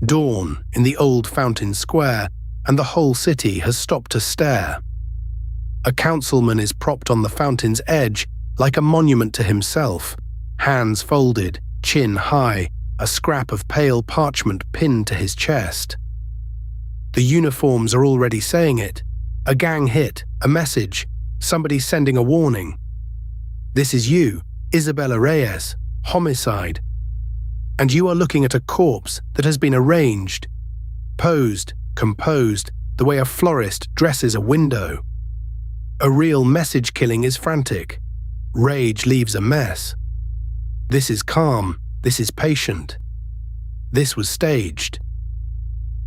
Dawn in the old fountain square, and the whole city has stopped to stare. A councilman is propped on the fountain's edge like a monument to himself, hands folded, chin high, a scrap of pale parchment pinned to his chest. The uniforms are already saying it. A gang hit, a message, somebody sending a warning. This is you, Isabella Reyes, homicide. And you are looking at a corpse that has been arranged, posed, composed, the way a florist dresses a window. A real message killing is frantic. Rage leaves a mess. This is calm, this is patient. This was staged.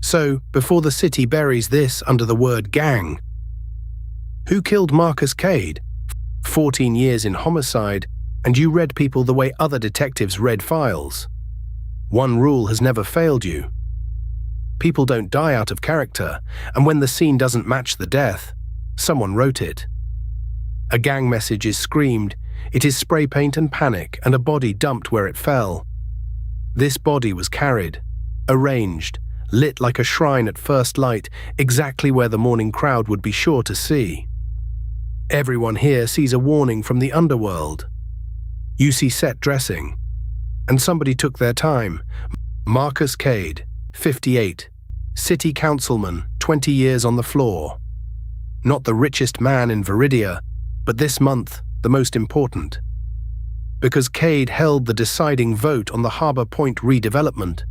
So, before the city buries this under the word gang, who killed Marcus Kade? 14 years in homicide, and you read people the way other detectives read files. One rule has never failed you. People don't die out of character, and when the scene doesn't match the death, someone wrote it. A gang message is screamed, it is spray paint and panic, and a body dumped where it fell. This body was carried, arranged, lit like a shrine at first light, exactly where the morning crowd would be sure to see. Everyone here sees a warning from the underworld. You see set dressing. And somebody took their time. Marcus Kade, 58, city councilman, 20 years on the floor. Not the richest man in Viridia, but this month, the most important. Because Kade held the deciding vote on the Harbour Point redevelopment.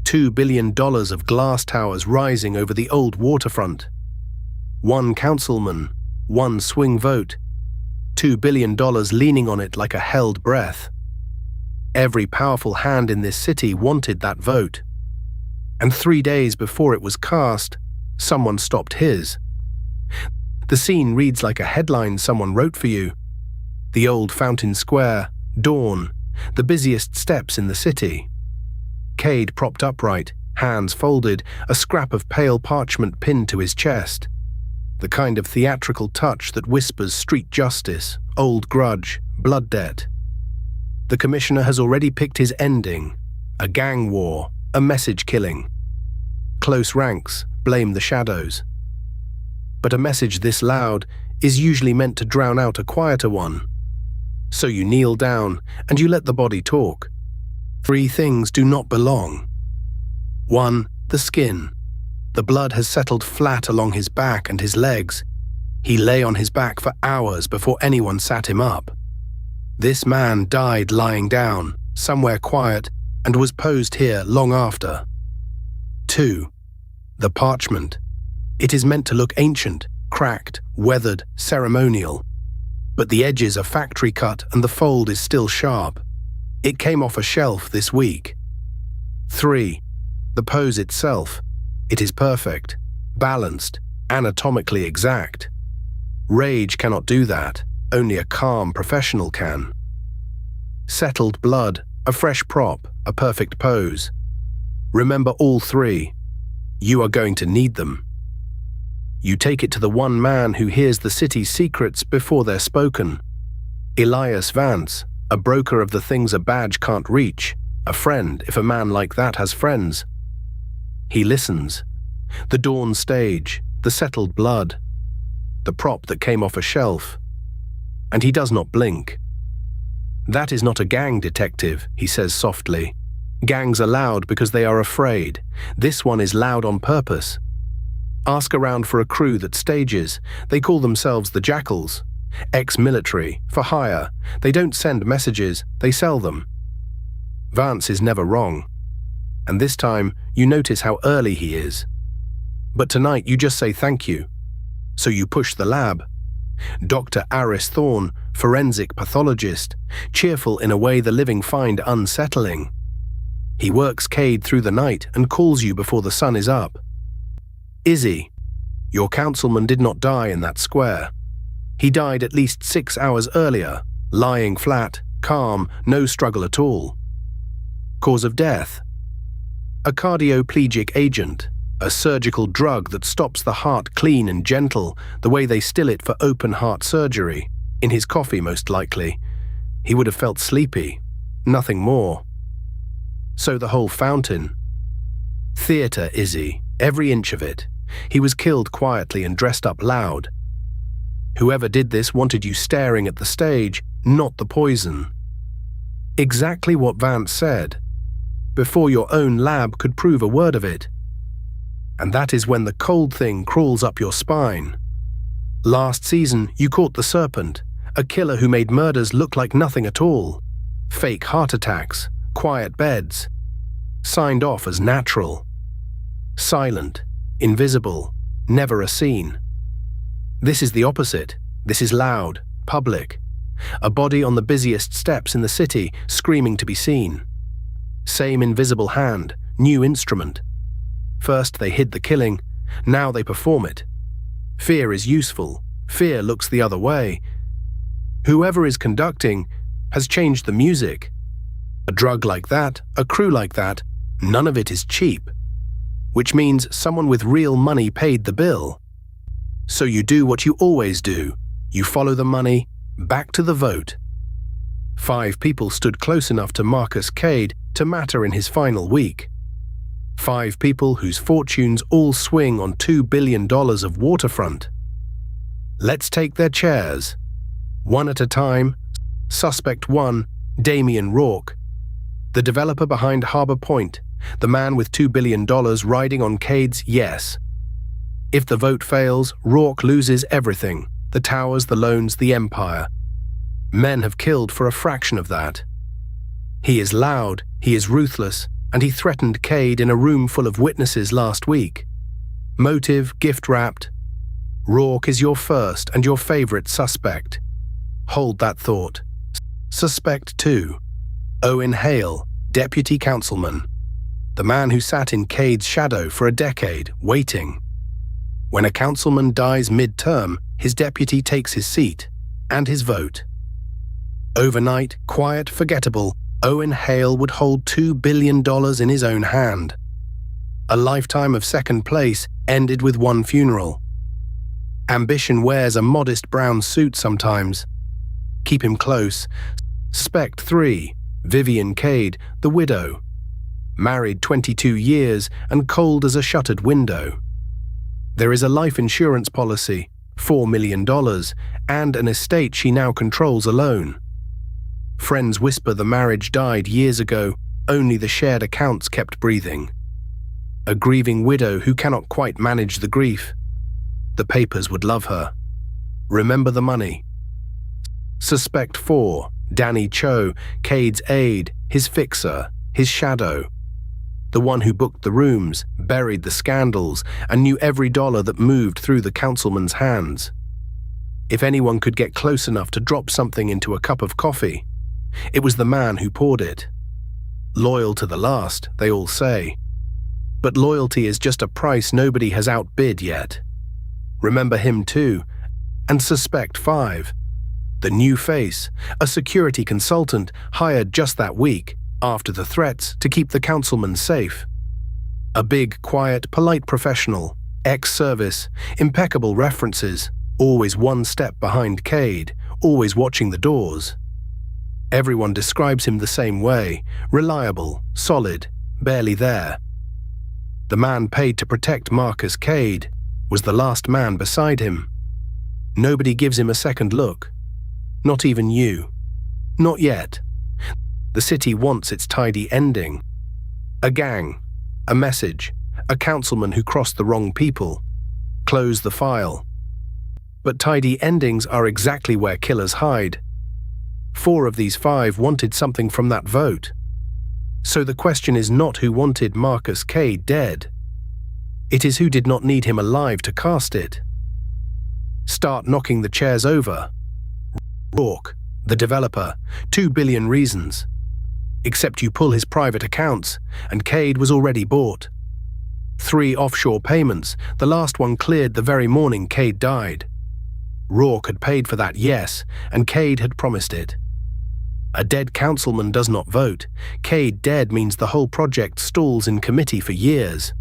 $2 billion of glass towers rising over the old waterfront. One councilman, one swing vote. $2 billion leaning on it like a held breath. Every powerful hand in this city wanted that vote. And 3 days before it was cast, someone stopped his. The scene reads like a headline someone wrote for you. The old fountain square, dawn, the busiest steps in the city. Kade propped upright, hands folded, a scrap of pale parchment pinned to his chest. The kind of theatrical touch that whispers street justice, old grudge, blood debt. The commissioner has already picked his ending, a gang war, a message killing. Close ranks blame the shadows. But a message this loud is usually meant to drown out a quieter one. So you kneel down and you let the body talk. 3 things do not belong. 1, the skin. The blood has settled flat along his back and his legs. He lay on his back for hours before anyone sat him up. This man died lying down, somewhere quiet, and was posed here long after. 2, the parchment. It is meant to look ancient, cracked, weathered, ceremonial. But the edges are factory cut and the fold is still sharp. It came off a shelf this week. 3, the pose itself. It is perfect, balanced, anatomically exact. Rage cannot do that, only a calm professional can. Settled blood, a fresh prop, a perfect pose. Remember all 3. You are going to need them. You take it to the one man who hears the city's secrets before they're spoken. Elias Vance, a broker of the things a badge can't reach, a friend if a man like that has friends. He listens. The dawn stage, the settled blood, the prop that came off a shelf. And he does not blink. That is not a gang detective, he says softly. Gangs are loud because they are afraid. This one is loud on purpose. Ask around for a crew that stages. They call themselves the Jackals. Ex-military, for hire. They don't send messages, they sell them. Vance is never wrong. And this time, you notice how early he is. But tonight you just say thank you. So you push the lab. Dr. Aris Thorne, forensic pathologist, cheerful in a way the living find unsettling. He works Kade through the night and calls you before the sun is up. Izzy, your councilman did not die in that square. He died at least 6 hours earlier, lying flat, calm, no struggle at all. Cause of death? A cardioplegic agent, a surgical drug that stops the heart clean and gentle, the way they still it for open heart surgery, in his coffee most likely. He would have felt sleepy, nothing more. So the whole fountain. Theatre, Izzy, every inch of it. He was killed quietly and dressed up loud. Whoever did this wanted you staring at the stage, not the poison. Exactly what Vance said, before your own lab could prove a word of it. And that is when the cold thing crawls up your spine. Last season, you caught the serpent, a killer who made murders look like nothing at all. Fake heart attacks, quiet beds. Signed off as natural. Silent, invisible, never a scene. This is the opposite. This is loud, public. A body on the busiest steps in the city, screaming to be seen. Same invisible hand, new instrument. First they hid the killing, now they perform it. Fear is useful, fear looks the other way. Whoever is conducting has changed the music. A drug like that, a crew like that, none of it is cheap. Which means someone with real money paid the bill. So you do what you always do. You follow the money, back to the vote. 5 people stood close enough to Marcus Kade to matter in his final week. 5 people whose fortunes all swing on $2 billion of waterfront. Let's take their chairs. One at a time. Suspect 1, Damian Rourke. The developer behind Harbor Point, the man with $2 billion riding on Kade's yes. If the vote fails, Rourke loses everything, the towers, the loans, the empire. Men have killed for a fraction of that. He is loud, he is ruthless, and he threatened Kade in a room full of witnesses last week. Motive gift-wrapped. Rourke is your first and your favorite suspect. Hold that thought. Suspect 2, Owen Hale, deputy councilman. The man who sat in Kade's shadow for a decade, waiting. When a councilman dies mid-term, his deputy takes his seat, and his vote. Overnight, quiet, forgettable, Owen Hale would hold $2 billion in his own hand. A lifetime of second place ended with one funeral. Ambition wears a modest brown suit sometimes. Keep him close. Suspect 3, Vivian Kade, the widow. Married 22 years and cold as a shuttered window. There is a life insurance policy, $4 million, and an estate she now controls alone. Friends whisper the marriage died years ago, only the shared accounts kept breathing. A grieving widow who cannot quite manage the grief. The papers would love her. Remember the money. Suspect 4, Danny Cho, Kade's aide, his fixer, his shadow. The one who booked the rooms, buried the scandals, and knew every dollar that moved through the councilman's hands. If anyone could get close enough to drop something into a cup of coffee, it was the man who poured it. Loyal to the last, they all say. But loyalty is just a price nobody has outbid yet. Remember him too. And Suspect 5, the new face, a security consultant hired just that week, after the threats, to keep the councilman safe. A big, quiet, polite professional, ex-service, impeccable references, always one step behind Kade, always watching the doors. Everyone describes him the same way, reliable, solid, barely there. The man paid to protect Marcus Kade was the last man beside him. Nobody gives him a second look. Not even you. Not yet. The city wants its tidy ending. A gang, a message, a councilman who crossed the wrong people. Close the file. But tidy endings are exactly where killers hide. 4 of these 5 wanted something from that vote. So the question is not who wanted Marcus Kade dead. It is who did not need him alive to cast it. Start knocking the chairs over. Rourke, the developer, 2 billion reasons. Except you pull his private accounts, and Kade was already bought. 3 offshore payments, the last one cleared the very morning Kade died. Rourke had paid for that, yes, and Kade had promised it. A dead councilman does not vote. Kade dead means the whole project stalls in committee for years.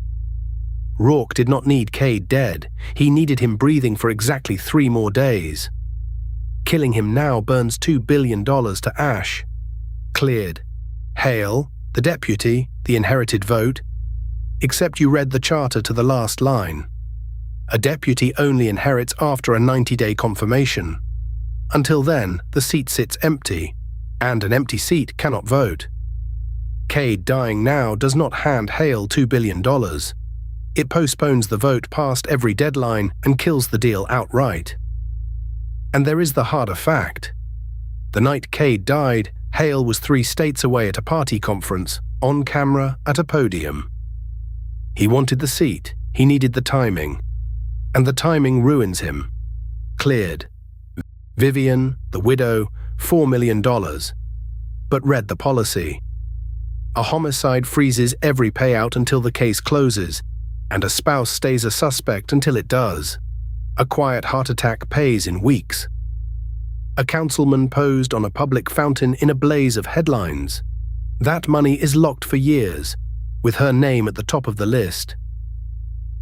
Rourke did not need Kade dead. He needed him breathing for exactly 3 more days. Killing him now burns $2 billion to ash. Cleared. Hale, the deputy, the inherited vote. except you read the charter to the last line. A deputy only inherits after a 90-day confirmation. Until then, the seat sits empty, and an empty seat cannot vote. Kade dying now does not hand Hale $2 billion. It postpones the vote past every deadline and kills the deal outright. And there is the harder fact. The night Kade died, Hale was 3 states away at a party conference, on camera at a podium. He wanted the seat, he needed the timing. And the timing ruins him. Cleared. Vivian, the widow, $4 million. But read the policy. A homicide freezes every payout until the case closes, and a spouse stays a suspect until it does. A quiet heart attack pays in weeks. A councilman posed on a public fountain in a blaze of headlines. That money is locked for years, with her name at the top of the list.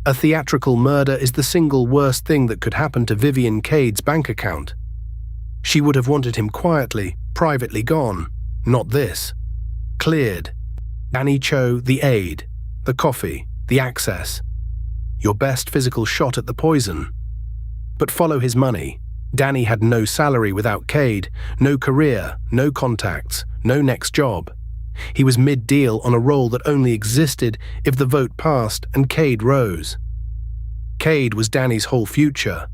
A theatrical murder is the single worst thing that could happen to Vivian Kade's bank account. She would have wanted him quietly, privately gone, not this. Cleared. Danny Cho, the aid, the coffee, the access. Your best physical shot at the poison. But follow his money. Danny had no salary without Kade, no career, no contacts, no next job. He was mid-deal on a role that only existed if the vote passed and Kade rose. Kade was Danny's whole future.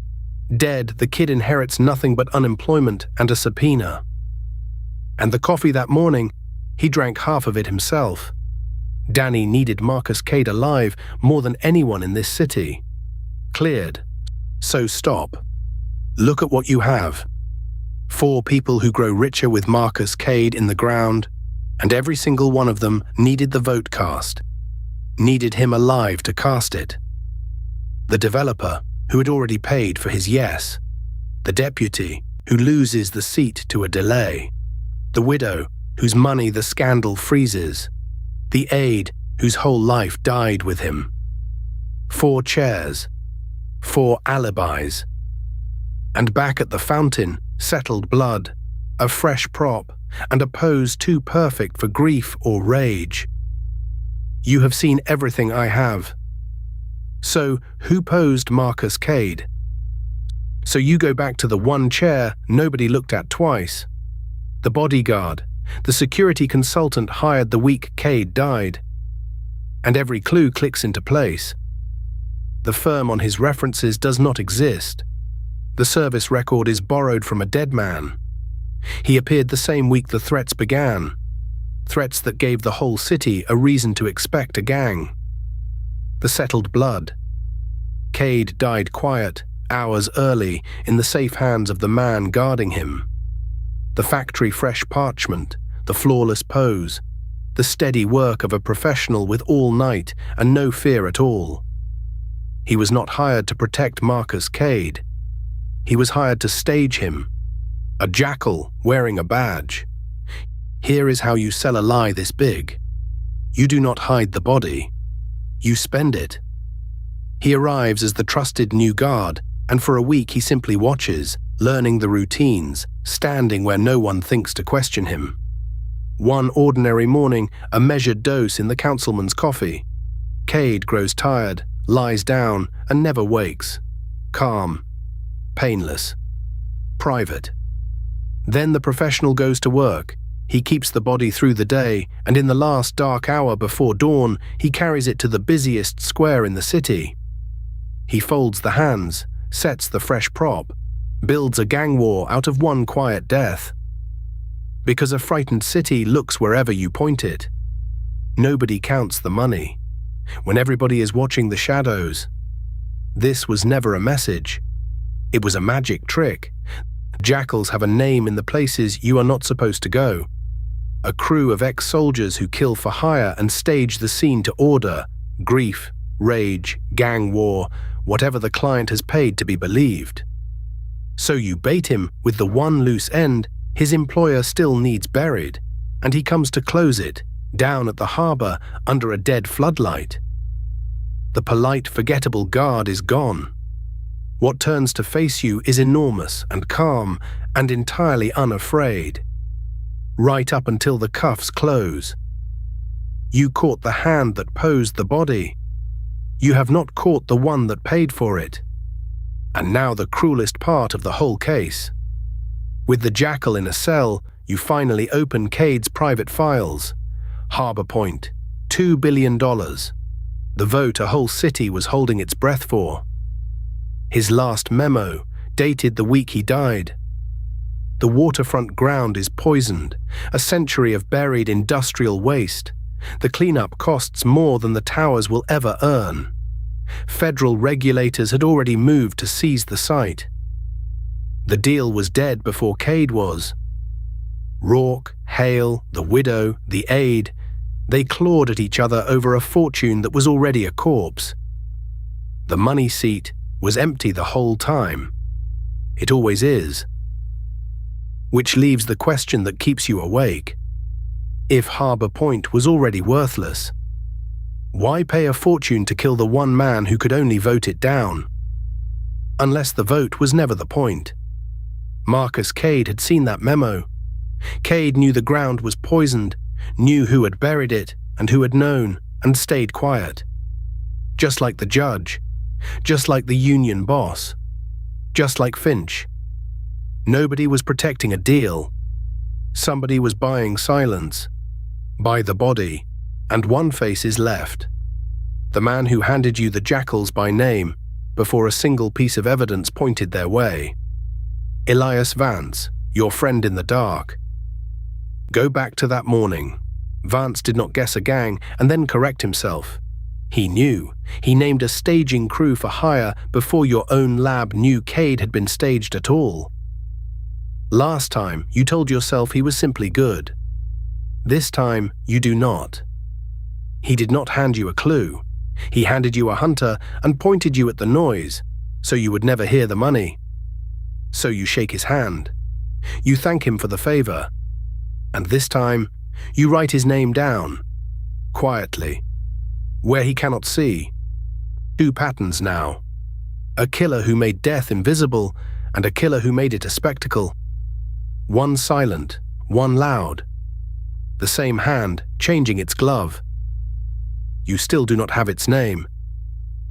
Dead, the kid inherits nothing but unemployment and a subpoena. And the coffee that morning, he drank half of it himself. Danny needed Marcus Kade alive more than anyone in this city. Cleared. So stop. Look at what you have. 4 people who grow richer with Marcus Kade in the ground, and every single one of them needed the vote cast. Needed him alive to cast it. The developer, who had already paid for his yes. The deputy, who loses the seat to a delay. The widow, whose money the scandal freezes. The aide, whose whole life died with him. 4 chairs. 4 alibis. And back at the fountain, settled blood, a fresh prop, and a pose too perfect for grief or rage. You have seen everything I have. So, who posed Marcus Kade? So you go back to the one chair nobody looked at twice. The bodyguard, the security consultant hired the week Kade died. And every clue clicks into place. The firm on his references does not exist. The service record is borrowed from a dead man. He appeared the same week the threats began. Threats that gave the whole city a reason to expect a gang. The settled blood. Kade died quiet, hours early, in the safe hands of the man guarding him. The factory-fresh parchment, the flawless pose, the steady work of a professional with all night and no fear at all. He was not hired to protect Marcus Kade. He was hired to stage him. A jackal wearing a badge. Here is how you sell a lie this big. You do not hide the body. You spend it. He arrives as the trusted new guard, and for a week he simply watches, learning the routines, standing where no one thinks to question him. One ordinary morning, a measured dose in the councilman's coffee. Kade grows tired, lies down, and never wakes. Calm. Painless. Private. Then the professional goes to work. He keeps the body through the day, and in the last dark hour before dawn, he carries it to the busiest square in the city. He folds the hands, sets the fresh prop, builds a gang war out of one quiet death. Because a frightened city looks wherever you point it. Nobody counts the money. When everybody is watching the shadows. This was never a message. It was a magic trick. Jackals have a name in the places you are not supposed to go. A crew of ex-soldiers who kill for hire and stage the scene to order, grief, rage, gang war, whatever the client has paid to be believed. So you bait him with the one loose end his employer still needs buried, and he comes to close it, down at the harbor under a dead floodlight. The polite, forgettable guard is gone. What turns to face you is enormous and calm and entirely unafraid. Right up until the cuffs close. You caught the hand that posed the body. You have not caught the one that paid for it. And now the cruelest part of the whole case. With the jackal in a cell, you finally open Kade's private files. Harbor Point, $2 billion. The vote a whole city was holding its breath for. His last memo, dated the week he died. The waterfront ground is poisoned, a century of buried industrial waste. The cleanup costs more than the towers will ever earn. Federal regulators had already moved to seize the site. The deal was dead before Kade was. Rourke, Hale, the widow, the aide, they clawed at each other over a fortune that was already a corpse. The money seat was empty the whole time. It always is. Which leaves the question that keeps you awake. If Harbor Point was already worthless, why pay a fortune to kill the one man who could only vote it down? Unless the vote was never the point. Marcus Kade had seen that memo. Kade knew the ground was poisoned, knew who had buried it and who had known, and stayed quiet. Just like the judge, just like the union boss, just like Finch. Nobody was protecting a deal. Somebody was buying silence. Buy the body, and one face is left. The man who handed you the jackals by name before a single piece of evidence pointed their way. Elias Vance, your friend in the dark. Go back to that morning. Vance did not guess a gang and then correct himself. He knew. He named a staging crew for hire before your own lab knew Kade had been staged at all. Last time, you told yourself he was simply good. This time, you do not. He did not hand you a clue. He handed you a hunter and pointed you at the noise, so you would never hear the money. So you shake his hand. You thank him for the favor. And this time, you write his name down, quietly, where he cannot see. 2 patterns now. A killer who made death invisible, and a killer who made it a spectacle. One silent, one loud. The same hand changing its glove. You still do not have its name,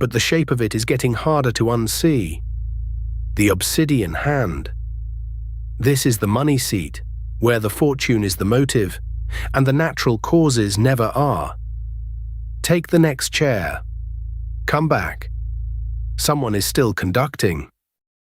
but the shape of it is getting harder to unsee. The obsidian hand. This is the money seat, where the fortune is the motive, and the natural causes never are. Take the next chair. Come back. Someone is still conducting.